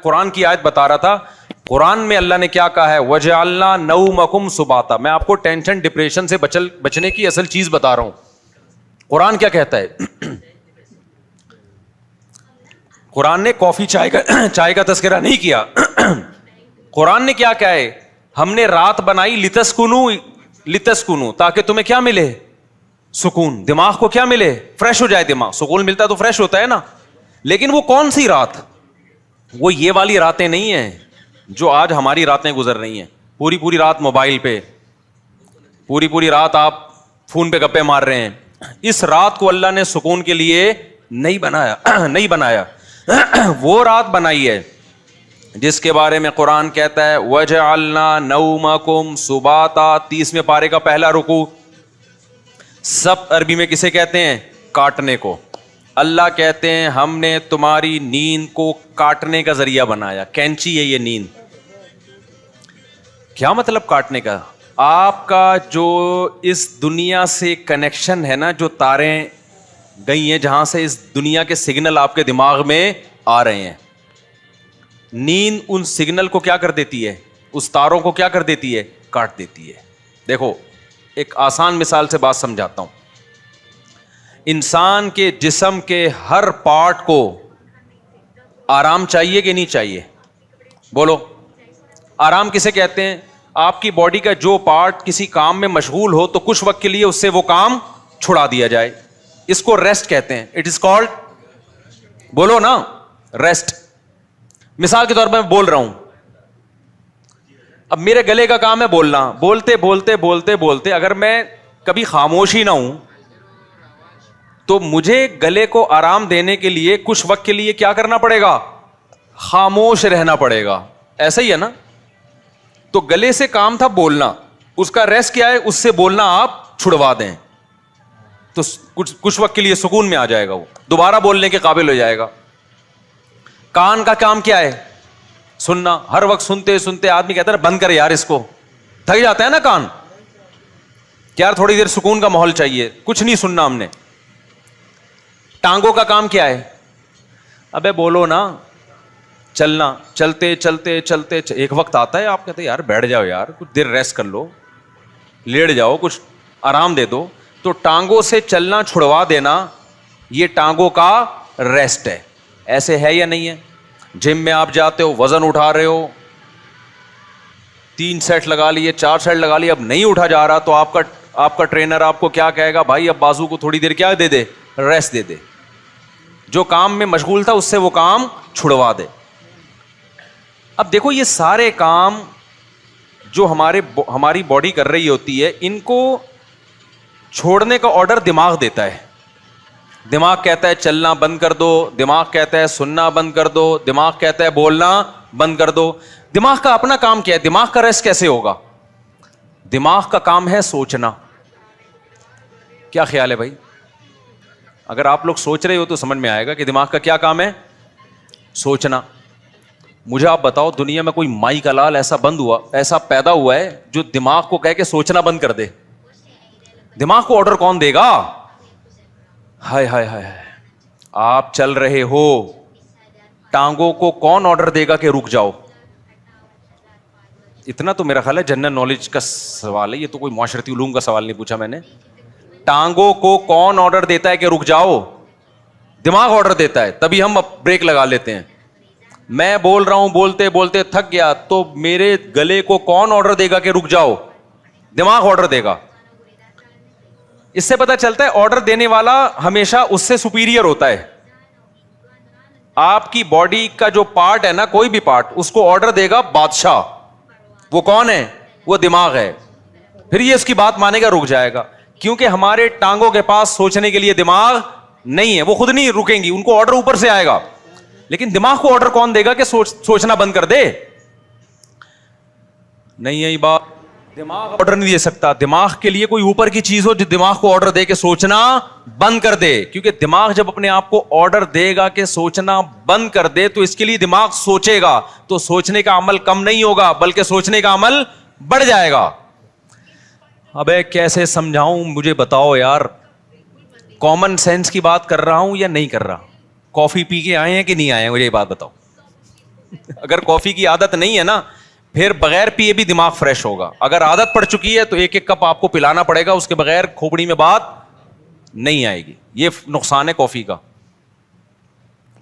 قرآن کی آیت بتا رہا تھا. قرآن میں اللہ نے کیا کہا ہے؟ وَجَعَلْنَا نَوْمَكُمْ سُبَاتًا. میں آپ کو ٹینشن ڈپریشن سے بچنے کی اصل چیز بتا رہا ہوں. قرآن کیا کہتا ہے؟ قرآن نے کافی چائے کا تذکرہ نہیں کیا. قرآن نے کیا کہا ہے؟ ہم نے رات بنائی لتسکنو تاکہ تمہیں کیا ملے؟ سکون. دماغ کو کیا ملے؟ فریش ہو جائے دماغ. سکون ملتا ہے تو فریش ہوتا ہے نا. لیکن وہ کون سی رات؟ وہ یہ والی راتیں نہیں ہیں جو آج ہماری راتیں گزر رہی ہیں. پوری رات موبائل پہ, پوری رات آپ فون پہ گپے مار رہے ہیں. اس رات کو اللہ نے سکون کے لیے نہیں بنایا. وہ رات بنائی ہے جس کے بارے میں قرآن کہتا ہے وَجَعَلْنَا نَوْمَكُمْ سُبَاتًا. 30ویں پارے کا پہلا رکوع. سب عربی میں کسے کہتے ہیں؟ کاٹنے کو. اللہ کہتے ہیں ہم نے تمہاری نیند کو کاٹنے کا ذریعہ بنایا. کینچی ہے یہ نیند. کیا مطلب کاٹنے کا؟ آپ کا جو اس دنیا سے کنیکشن ہے نا, جو تاریں گئی ہیں جہاں سے اس دنیا کے سگنل آپ کے دماغ میں آ رہے ہیں, نیند ان سگنل کو کیا کر دیتی ہے؟ اس تاروں کو کیا کر دیتی ہے؟ کاٹ دیتی ہے. دیکھو ایک آسان مثال سے بات سمجھاتا ہوں. انسان کے جسم کے ہر پارٹ کو آرام چاہیے کہ نہیں چاہیے؟ بولو. آرام کسے کہتے ہیں؟ آپ کی باڈی کا جو پارٹ کسی کام میں مشغول ہو تو کچھ وقت کے لیے اس سے وہ کام چھڑا دیا جائے, اس کو ریسٹ کہتے ہیں. اٹ از کالڈ, بولو نا, ریسٹ. مثال کے طور پر میں بول رہا ہوں, اب میرے گلے کا کام ہے بولنا. بولتے اگر میں کبھی خاموش ہی نہ ہوں تو مجھے گلے کو آرام دینے کے لیے کچھ وقت کے لیے کیا کرنا پڑے گا؟ خاموش رہنا پڑے گا. ایسا ہی ہے نا. تو گلے سے کام تھا بولنا, اس کا ریسٹ کیا ہے؟ اس سے بولنا آپ چھڑوا دیں تو کچھ وقت کے لیے سکون میں آ جائے گا, وہ دوبارہ بولنے کے قابل ہو جائے گا. کان کا کام کیا ہے؟ سننا. ہر وقت سنتے آدمی کہتا ہے بند کر یار اس کو, تھک جاتا ہے نا کان. یار تھوڑی دیر سکون کا ماحول چاہیے, کچھ نہیں سننا ہم نے. ٹانگوں کا کام کیا ہے؟ ابے بولو نا. چلنا. چلتے ایک وقت آتا ہے آپ کہتے ہیں یار بیٹھ جاؤ یار, کچھ دیر ریسٹ کر لو, لیٹ جاؤ, کچھ آرام دے دو. تو ٹانگوں سے چلنا چھڑوا دینا یہ ٹانگوں کا ریسٹ ہے. ایسے ہے یا نہیں ہے؟ جم میں آپ جاتے ہو, وزن اٹھا رہے ہو, 3 سیٹ لگا لیے, 4 سیٹ لگا لیے, اب نہیں اٹھا جا رہا تو آپ کا ٹرینر آپ کو کیا کہے گا؟ بھائی اب بازو کو تھوڑی دیر کیا دے دے؟ ریسٹ دے دے. جو کام میں مشغول تھا اس سے وہ کام چھڑوا دے. اب دیکھو یہ سارے کام جو ہماری باڈی کر رہی ہوتی ہے, ان کو چھوڑنے کا آرڈر دماغ دیتا ہے. دماغ کہتا ہے چلنا بند کر دو, دماغ کہتا ہے سننا بند کر دو, دماغ کہتا ہے بولنا بند کر دو. دماغ کا اپنا کام کیا ہے؟ دماغ کا ریسٹ کیسے ہوگا؟ دماغ کا کام ہے سوچنا. کیا خیال ہے بھائی؟ اگر آپ لوگ سوچ رہے ہو تو سمجھ میں آئے گا کہ دماغ کا کیا کام ہے؟ سوچنا. مجھے آپ بتاؤ دنیا میں کوئی مائی کا لال ایسا پیدا ہوا ہے جو دماغ کو کہہ کے سوچنا بند کر دے؟ دماغ کو آرڈر کون دے گا؟ ہائے آپ چل رہے ہو, ٹانگوں کو کون آرڈر دے گا کہ رک جاؤ؟ اتنا تو میرا خیال ہے جنرل نالج کا سوال ہے, یہ تو کوئی معاشرتی علوم کا سوال نہیں پوچھا میں نے. ٹانگوں کو کون آرڈر دیتا ہے کہ رک جاؤ؟ دماغ آرڈر دیتا ہے, تبھی ہم بریک لگا لیتے ہیں. میں بول رہا ہوں بولتے تھک گیا تو میرے گلے کو کون آرڈر دے گا کہ رک جاؤ؟ دماغ آرڈر دے گا. اس سے پتہ چلتا ہے آرڈر دینے والا ہمیشہ اس سے سپیریئر ہوتا ہے. آپ کی باڈی کا جو پارٹ ہے نا, کوئی بھی پارٹ, اس کو آرڈر دے گا بادشاہ. وہ کون ہے؟ وہ دماغ ہے. پھر یہ اس کی بات مانے گا, رک جائے گا. کیونکہ ہمارے ٹانگوں کے پاس سوچنے کے لیے دماغ نہیں ہے, وہ خود نہیں رکیں گی, ان کو آرڈر اوپر سے آئے گا. لیکن دماغ کو آرڈر کون دے گا کہ سوچنا بند کر دے؟ نہیں یہی بات, دماغ آرڈر نہیں دے سکتا. دماغ کے لیے کوئی اوپر کی چیز ہو جو دماغ کو آرڈر دے کہ سوچنا بند کر دے. کیونکہ دماغ جب اپنے آپ کو آرڈر دے گا کہ سوچنا بند کر دے تو اس کے لیے دماغ سوچے گا, تو سوچنے کا عمل کم نہیں ہوگا بلکہ سوچنے کا عمل بڑھ جائے گا. ابے کیسے سمجھاؤں مجھے بتاؤ یار. کامن سینس کی بات کر رہا ہوں یا نہیں کر رہا؟ کافی پی کے آئے ہیں کہ نہیں آئے ہیں؟ مجھے یہ بات بتاؤ. اگر کافی کی عادت نہیں ہے نا, پھر بغیر پیے بھی دماغ فریش ہوگا. اگر عادت پڑ چکی ہے تو ایک ایک کپ آپ کو پلانا پڑے گا, اس کے بغیر کھوپڑی میں بات نہیں آئے گی. یہ نقصان ہے کافی کا.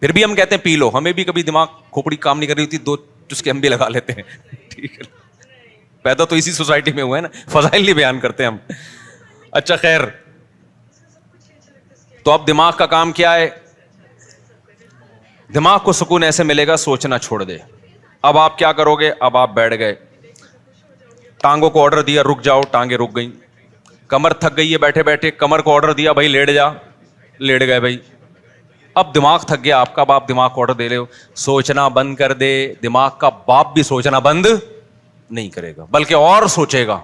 پھر بھی ہم کہتے ہیں پی لو, ہمیں بھی کبھی دماغ کھوپڑی کام نہیں کر رہی ہوتی, 2 چسکے ہم بھی لگا لیتے ہیں. ٹھیک ہے, پیدا تو اسی سوسائٹی میں ہوئے نا, فضائل نہیں بیان کرتے ہم. اچھا خیر, تو اب دماغ کا کام کیا ہے؟ دماغ کو سکون ایسے ملے گا سوچنا چھوڑ دے. اب آپ کیا کرو گے؟ اب آپ بیٹھ گئے, ٹانگوں کو آرڈر دیا رک جاؤ, ٹانگیں رک گئیں. کمر تھک گئی ہے بیٹھے بیٹھے, کمر کو آرڈر دیا بھائی لیٹ جا, لیٹ گئے بھائی. اب دماغ تھک گیا آپ کا, اب آپ دماغ کو آرڈر دے رہے ہو سوچنا بند کر دے. دماغ کا باپ بھی سوچنا بند نہیں کرے گا بلکہ اور سوچے گا.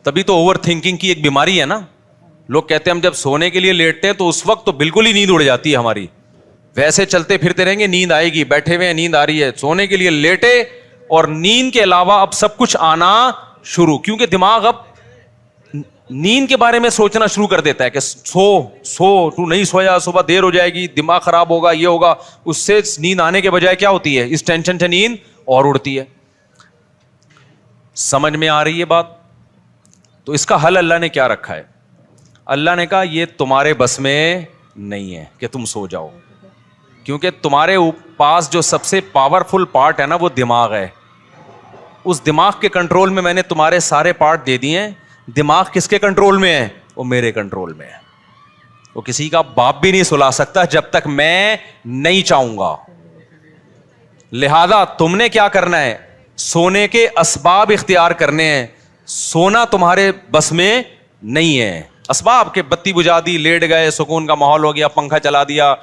تبھی تو اوور تھنکنگ کی ایک بیماری ہے نا. لوگ کہتے ہیں ہم جب سونے کے لیے لیٹتے ہیں تو اس وقت تو بالکل ہی نیند اڑ جاتی ہے ہماری. ویسے چلتے پھرتے رہیں گے نیند آئے گی, بیٹھے ہوئے نیند آ رہی ہے, سونے کے لیے لیٹے اور نیند کے علاوہ اب سب کچھ آنا شروع, کیونکہ دماغ اب نیند کے بارے میں سوچنا شروع کر دیتا ہے کہ سو تو نہیں سویا, صبح دیر ہو جائے گی, دماغ خراب ہوگا, یہ ہوگا. اس سے نیند آنے کے بجائے کیا ہوتی ہے, اس ٹینشن سے نیند اور اڑتی ہے. سمجھ میں آ رہی ہے بات؟ تو اس کا حل اللہ نے کیا رکھا ہے؟ اللہ نے کہا یہ تمہارے بس میں نہیں ہے کہ تم سو جاؤ, کیونکہ تمہارے پاس جو سب سے پاورفل پارٹ ہے نا وہ دماغ ہے. اس دماغ کے کنٹرول میں میں نے تمہارے سارے پارٹ دے دیے ہیں. دماغ کس کے کنٹرول میں ہے؟ وہ میرے کنٹرول میں ہے. وہ کسی کا باپ بھی نہیں سلا سکتا جب تک میں نہیں چاہوں گا. لہذا تم نے کیا کرنا ہے؟ سونے کے اسباب اختیار کرنے ہیں. سونا تمہارے بس میں نہیں ہے. اسباب کے بتی بجھا دی, لیٹ گئے, سکون کا ماحول ہو گیا, پنکھا چلا دیا,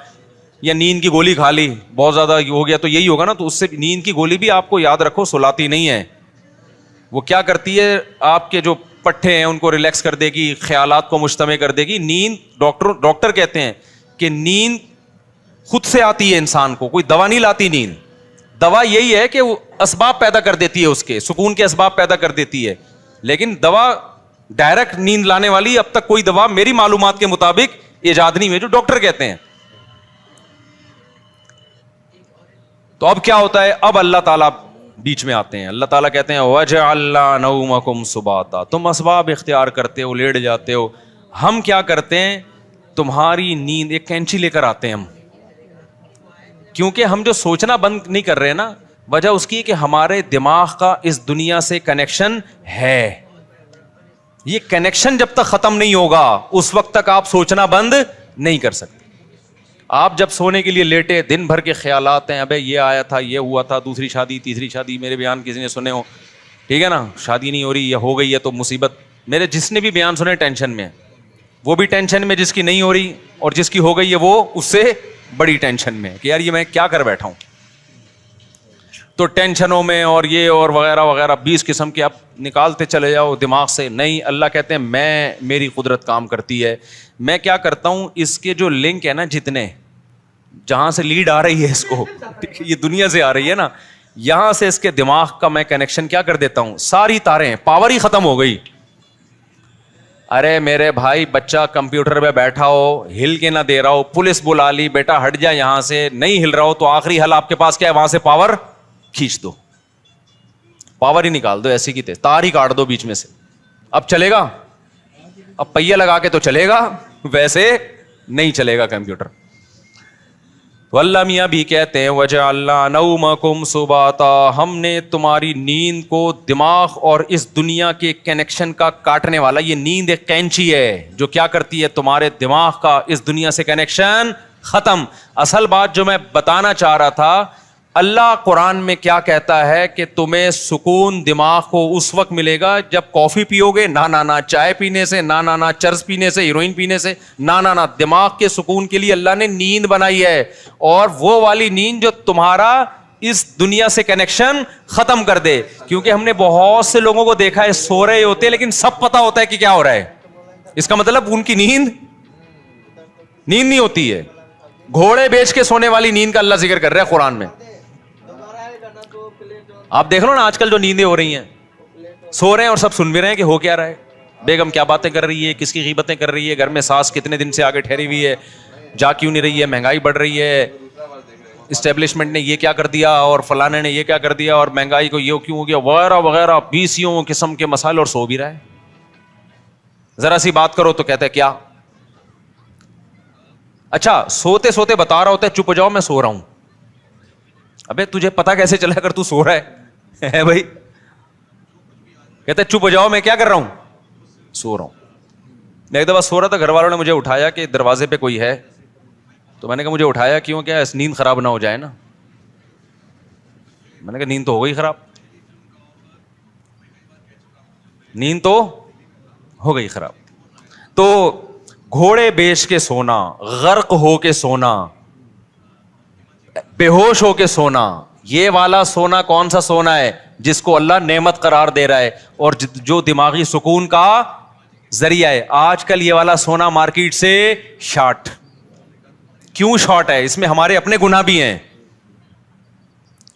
یا نیند کی گولی کھا لی, بہت زیادہ ہو گیا تو یہی ہوگا نا. تو اس سے نیند کی گولی بھی آپ کو یاد رکھو سلاتی نہیں ہے. وہ کیا کرتی ہے, آپ کے جو پٹھے ہیں ان کو ریلیکس کر دے گی, خیالات کو مجتمع کر دے گی. نیند ڈاکٹر کہتے ہیں کہ نیند خود سے آتی ہے انسان کو, کوئی دوا نہیں لاتی نیند. دوا یہی ہے کہ وہ اسباب پیدا کر دیتی ہے, اس کے سکون کے اسباب پیدا کر دیتی ہے. لیکن دوا ڈائریکٹ نیند لانے والی اب تک کوئی دوا میری معلومات کے مطابق ایجاد نہیں ہوئی, جو ڈاکٹر کہتے ہیں. تو اب کیا ہوتا ہے؟ اب اللہ تعالیٰ بیچ میں آتے ہیں. اللہ تعالیٰ کہتے ہیں وَجَعَلْنَا نَوْمَكُمْ سُبَاتًا, تم اسباب اختیار کرتے ہو, لیٹ جاتے ہو. ہم کیا کرتے ہیں؟ تمہاری نیند, ایک کینچی لے کر آتے ہیں ہم, کیونکہ ہم جو سوچنا بند نہیں کر رہے نا, وجہ اس کی کہ ہمارے دماغ کا اس دنیا سے کنیکشن ہے. یہ کنیکشن جب تک ختم نہیں ہوگا اس وقت تک آپ سوچنا بند نہیں کر سکتے. آپ جب سونے کے لیے لیٹے, دن بھر کے خیالات ہیں, ابے یہ آیا تھا, یہ ہوا تھا, دوسری شادی, تیسری شادی, میرے بیان کسی نے سنے ہو, ٹھیک ہے نا, شادی نہیں ہو رہی یا ہو گئی ہے تو مصیبت. میرے جس نے بھی بیان سنے ٹینشن میں, وہ بھی ٹینشن میں جس کی نہیں ہو رہی, اور جس کی ہو گئی ہے وہ اس سے بڑی ٹینشن میں کہ یار یہ میں کیا کر بیٹھا ہوں. تو ٹینشنوں میں اور یہ اور وغیرہ وغیرہ 20 قسم کے آپ نکالتے چلے جاؤ دماغ سے. نہیں, اللہ کہتے ہیں میری قدرت کام کرتی ہے. میں کیا کرتا ہوں, اس کے جو لنک ہے نا, جتنے جہاں سے لیڈ آ رہی ہے اس کو, یہ دنیا سے آ رہی ہے نا, یہاں سے اس کے دماغ کا میں کنیکشن کیا کر دیتا ہوں, ساری تاریں, پاور ہی ختم ہو گئی. ارے میرے بھائی, بچہ کمپیوٹر پہ بیٹھا ہو, ہل کے نہ دے رہا ہو, پولیس بلا لی, بیٹا ہٹ جا یہاں سے, نہیں ہل رہا ہو, تو آخری حل آپ کے پاس کیا ہے, وہاں سے پاور کھینچ دو, پاور ہی نکال دو, ایسی کی تار ہی کاٹ دو بیچ میں سے. اب چلے گا؟ اب پہیہ لگا کے تو چلے گا, ویسے نہیں چلے گا کمپیوٹر. تو اللہ میاں بھی کہتے ہیں وَجَعَلْنَا نَوْمَكُمْ سُبَاتًا, ہم نے تمہاری نیند کو دماغ اور اس دنیا کے کنیکشن کا کاٹنے والا, یہ نیند ایک کینچی ہے جو کیا کرتی ہے, تمہارے دماغ کا اس دنیا سے کنیکشن ختم. اصل بات جو میں بتانا چاہ رہا تھا, اللہ قرآن میں کیا کہتا ہے کہ تمہیں سکون دماغ کو اس وقت ملے گا جب کافی پیو گے, نہ چائے پینے سے, نہ چرس پینے سے, ہیروئن پینے سے, نہ دماغ کے سکون کے لیے اللہ نے نیند بنائی ہے, اور وہ والی نیند جو تمہارا اس دنیا سے کنیکشن ختم کر دے. کیونکہ ہم نے بہت سے لوگوں کو دیکھا ہے سو رہے ہوتے لیکن سب پتا ہوتا ہے کہ کیا ہو رہا ہے. اس کا مطلب ان کی نیند نہیں ہوتی ہے. گھوڑے بیچ کے سونے والی نیند کا اللہ ذکر کر رہا ہے قرآن میں. آپ دیکھ لو نا آج کل جو نیندیں ہو رہی ہیں, سو رہے ہیں اور سب سن بھی رہے ہیں کہ ہو کیا رہا ہے, بیگم کیا باتیں کر رہی ہے, کس کی غیبتیں کر رہی ہے, گھر میں ساس کتنے دن سے آگے ٹھہری ہوئی ہے, جا کیوں نہیں رہی ہے, مہنگائی بڑھ رہی ہے, اسٹیبلشمنٹ نے یہ کیا کر دیا اور فلانے نے یہ کیا کر دیا اور مہنگائی کو یہ کیوں ہو گیا وغیرہ وغیرہ 20 قسم کے مسائل، اور سو بھی رہا ہے. ذرا سی بات کرو تو کہتا ہے کیا. اچھا سوتے سوتے بتا رہا ہوتا ہے چپ ہو جاؤ میں سو رہا ہوں. ابے تجھے پتا کیسے چلا اگر تو سو رہا ہے بھائی. کہتا ہے چپ ہو جاؤ میں کیا کر رہا ہوں، سو رہا ہوں. میں ایک دفعہ سو رہا تھا، گھر والوں نے مجھے اٹھایا کہ دروازے پہ کوئی ہے، تو میں نے کہا مجھے اٹھایا کیوں، کیا نیند خراب نہ ہو جائے نا. میں نے کہا نیند تو ہو گئی خراب، نیند تو ہو گئی خراب. تو گھوڑے بیچ کے سونا، غرق ہو کے سونا، بے ہوش ہو کے سونا، یہ والا سونا کون سا سونا ہے جس کو اللہ نعمت قرار دے رہا ہے اور جو دماغی سکون کا ذریعہ ہے. آج کل یہ والا سونا مارکیٹ سے شارٹ. کیوں شارٹ ہے؟ اس میں ہمارے اپنے گناہ بھی ہیں.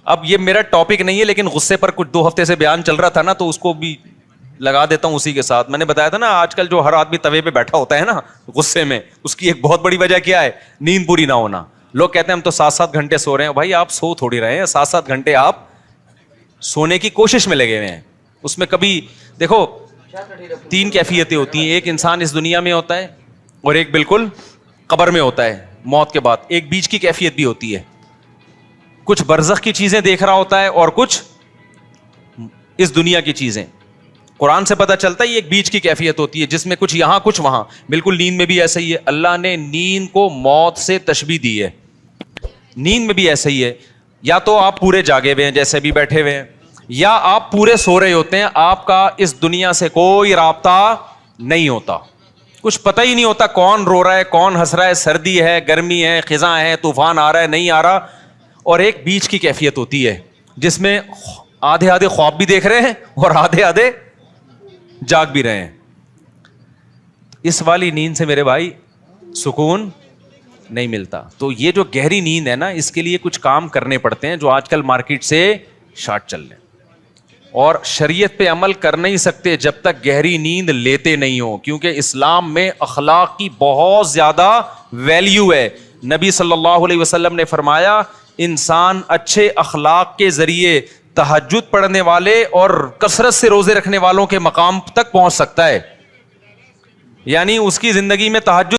اب یہ میرا ٹاپک نہیں ہے لیکن غصے پر کچھ 2 ہفتے سے بیان چل رہا تھا نا، تو اس کو بھی لگا دیتا ہوں اسی کے ساتھ. میں نے بتایا تھا نا آج کل جو ہر آدمی توے پہ بیٹھا ہوتا ہے نا غصے میں، اس کی ایک بہت بڑی وجہ کیا ہے؟ نیند پوری نہ ہونا. لوگ کہتے ہیں ہم تو 7-7 گھنٹے سو رہے ہیں. بھائی آپ سو تھوڑی رہے ہیں، 7-7 گھنٹے آپ سونے کی کوشش میں لگے ہوئے ہیں. اس میں کبھی دیکھو 3 کیفیتیں ہوتی ہیں. ایک انسان اس دنیا میں ہوتا ہے اور ایک بالکل قبر میں ہوتا ہے موت کے بعد. ایک بیچ کی کیفیت بھی ہوتی ہے، کچھ برزخ کی چیزیں دیکھ رہا ہوتا ہے اور کچھ اس دنیا کی چیزیں. قرآن سے پتہ چلتا ہے یہ ایک بیچ کی کیفیت ہوتی ہے جس میں کچھ یہاں کچھ وہاں. بالکل نیند میں بھی ایسا ہی ہے. اللہ نے نیند کو موت سے تشبیہ دی ہے. نیند میں بھی ایسا ہی ہے، یا تو آپ پورے جاگے ہوئے ہیں جیسے بھی بیٹھے ہوئے ہیں، یا آپ پورے سو رہے ہوتے ہیں. آپ کا اس دنیا سے کوئی رابطہ نہیں ہوتا، کچھ پتہ ہی نہیں ہوتا کون رو رہا ہے کون ہنس رہا ہے، سردی ہے گرمی ہے خزاں ہے طوفان آ رہا ہے نہیں آ رہا. اور ایک بیچ کی کیفیت ہوتی ہے جس میں آدھے آدھے خواب بھی دیکھ رہے ہیں اور آدھے آدھے جاگ بھی رہے ہیں. اس والی نیند سے میرے بھائی سکون نہیں ملتا. تو یہ جو گہری نیند ہے نا، اس کے لیے کچھ کام کرنے پڑتے ہیں جو آج کل مارکیٹ سے شارٹ چل رہے ہیں. اور شریعت پہ عمل کر نہیں سکتے جب تک گہری نیند لیتے نہیں ہو، کیونکہ اسلام میں اخلاق کی بہت زیادہ ویلیو ہے. نبی صلی اللہ علیہ وسلم نے فرمایا انسان اچھے اخلاق کے ذریعے تہجد پڑھنے والے اور کثرت سے روزے رکھنے والوں کے مقام تک پہنچ سکتا ہے. یعنی اس کی زندگی میں تہجد